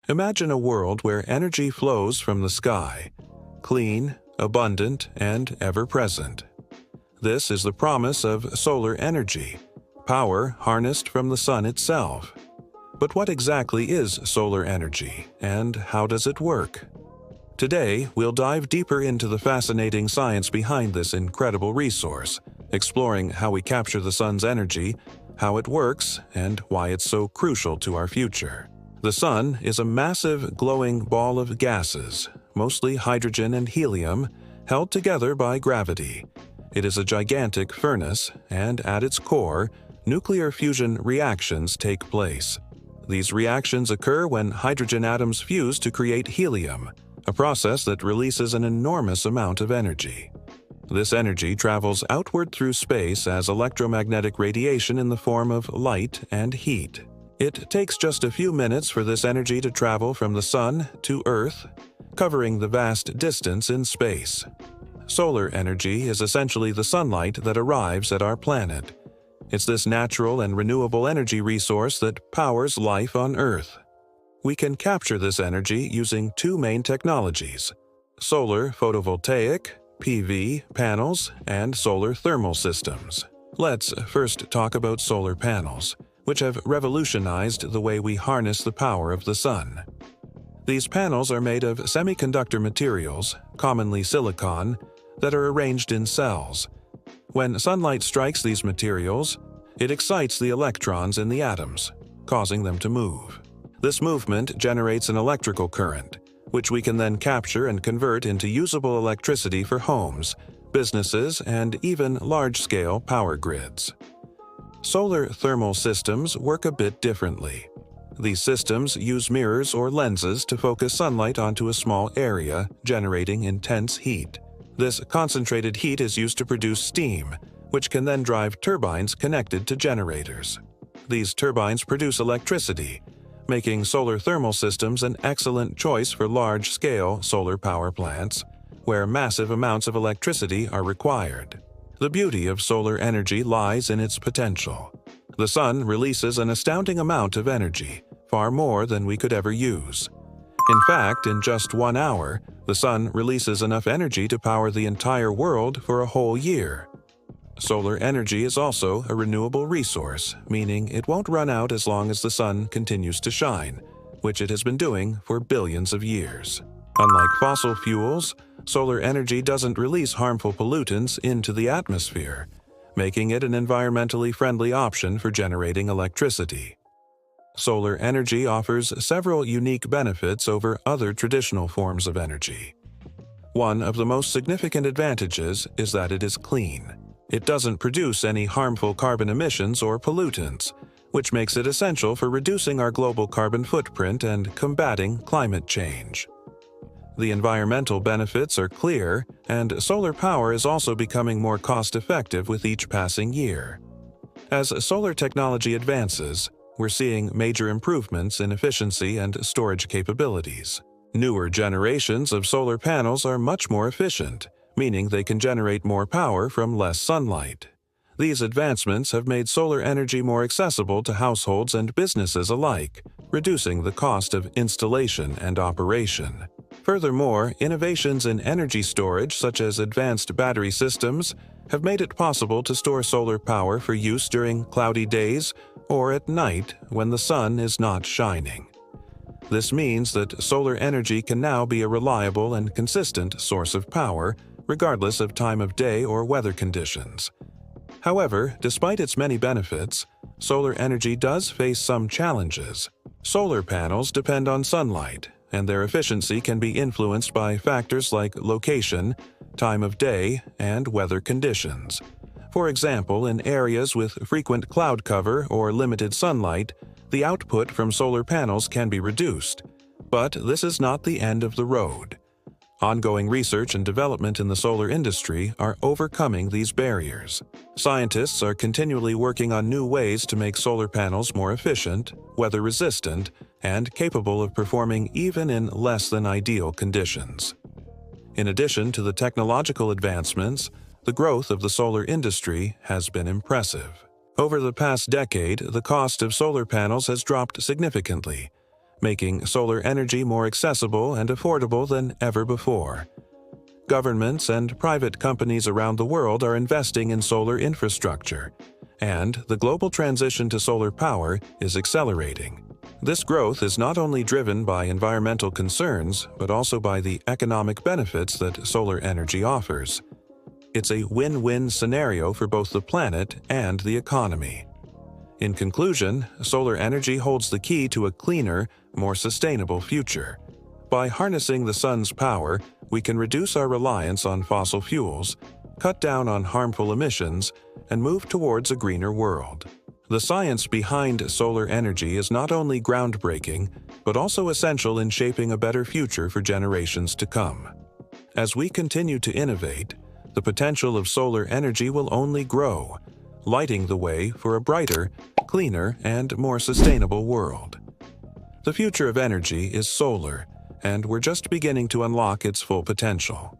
Imagine a world where energy flows from the sky, clean, abundant, and ever-present. This is the promise of solar energy, power harnessed from the sun itself. But what exactly is solar energy, and how does it work? Today, we'll dive deeper into the fascinating science behind this incredible resource, exploring how we capture the sun's energy, how it works, and why it's so crucial to our future. The sun is a massive, glowing ball of gases, mostly hydrogen and helium, held together by gravity. It is a gigantic furnace, and at its core, nuclear fusion reactions take place. These reactions occur when hydrogen atoms fuse to create helium, a process that releases an enormous amount of energy. This energy travels outward through space as electromagnetic radiation in the form of light and heat. It takes just a few minutes for this energy to travel from the sun to Earth, covering the vast distance in space. Solar energy is essentially the sunlight that arrives at our planet. It's this natural and renewable energy resource that powers life on Earth. We can capture this energy using two main technologies: solar photovoltaic, PV, panels, and solar thermal systems. Let's first talk about solar panels, which have revolutionized the way we harness the power of the sun. These panels are made of semiconductor materials, commonly silicon, that are arranged in cells. When sunlight strikes these materials, it excites the electrons in the atoms, causing them to move. This movement generates an electrical current, which we can then capture and convert into usable electricity for homes, businesses, and even large-scale power grids. Solar thermal systems work a bit differently. These systems use mirrors or lenses to focus sunlight onto a small area, generating intense heat. This concentrated heat is used to produce steam, which can then drive turbines connected to generators. These turbines produce electricity, making solar thermal systems an excellent choice for large-scale solar power plants, where massive amounts of electricity are required. The beauty of solar energy lies in its potential. The sun releases an astounding amount of energy, far more than we could ever use. In fact, in just 1 hour, the sun releases enough energy to power the entire world for a whole year. Solar energy is also a renewable resource, meaning it won't run out as long as the sun continues to shine, which it has been doing for billions of years. Unlike fossil fuels, solar energy doesn't release harmful pollutants into the atmosphere, making it an environmentally friendly option for generating electricity. Solar energy offers several unique benefits over other traditional forms of energy. One of the most significant advantages is that it is clean. It doesn't produce any harmful carbon emissions or pollutants, which makes it essential for reducing our global carbon footprint and combating climate change. The environmental benefits are clear, and solar power is also becoming more cost-effective with each passing year. As solar technology advances, we're seeing major improvements in efficiency and storage capabilities. Newer generations of solar panels are much more efficient, meaning they can generate more power from less sunlight. These advancements have made solar energy more accessible to households and businesses alike, reducing the cost of installation and operation. Furthermore, innovations in energy storage, such as advanced battery systems, have made it possible to store solar power for use during cloudy days or at night when the sun is not shining. This means that solar energy can now be a reliable and consistent source of power, regardless of time of day or weather conditions. However, despite its many benefits, solar energy does face some challenges. Solar panels depend on sunlight, and their efficiency can be influenced by factors like location, time of day, and weather conditions. For example, in areas with frequent cloud cover or limited sunlight, the output from solar panels can be reduced. But this is not the end of the road. Ongoing research and development in the solar industry are overcoming these barriers. Scientists are continually working on new ways to make solar panels more efficient, weather-resistant, and capable of performing even in less than ideal conditions. In addition to the technological advancements, the growth of the solar industry has been impressive. Over the past decade, the cost of solar panels has dropped significantly, making solar energy more accessible and affordable than ever before. Governments and private companies around the world are investing in solar infrastructure, and the global transition to solar power is accelerating. This growth is not only driven by environmental concerns, but also by the economic benefits that solar energy offers. It's a win-win scenario for both the planet and the economy. In conclusion, solar energy holds the key to a cleaner, more sustainable future. By harnessing the sun's power, we can reduce our reliance on fossil fuels, cut down on harmful emissions, and move towards a greener world. The science behind solar energy is not only groundbreaking, but also essential in shaping a better future for generations to come. As we continue to innovate, the potential of solar energy will only grow, lighting the way for a brighter, cleaner, and more sustainable world. The future of energy is solar, and we're just beginning to unlock its full potential.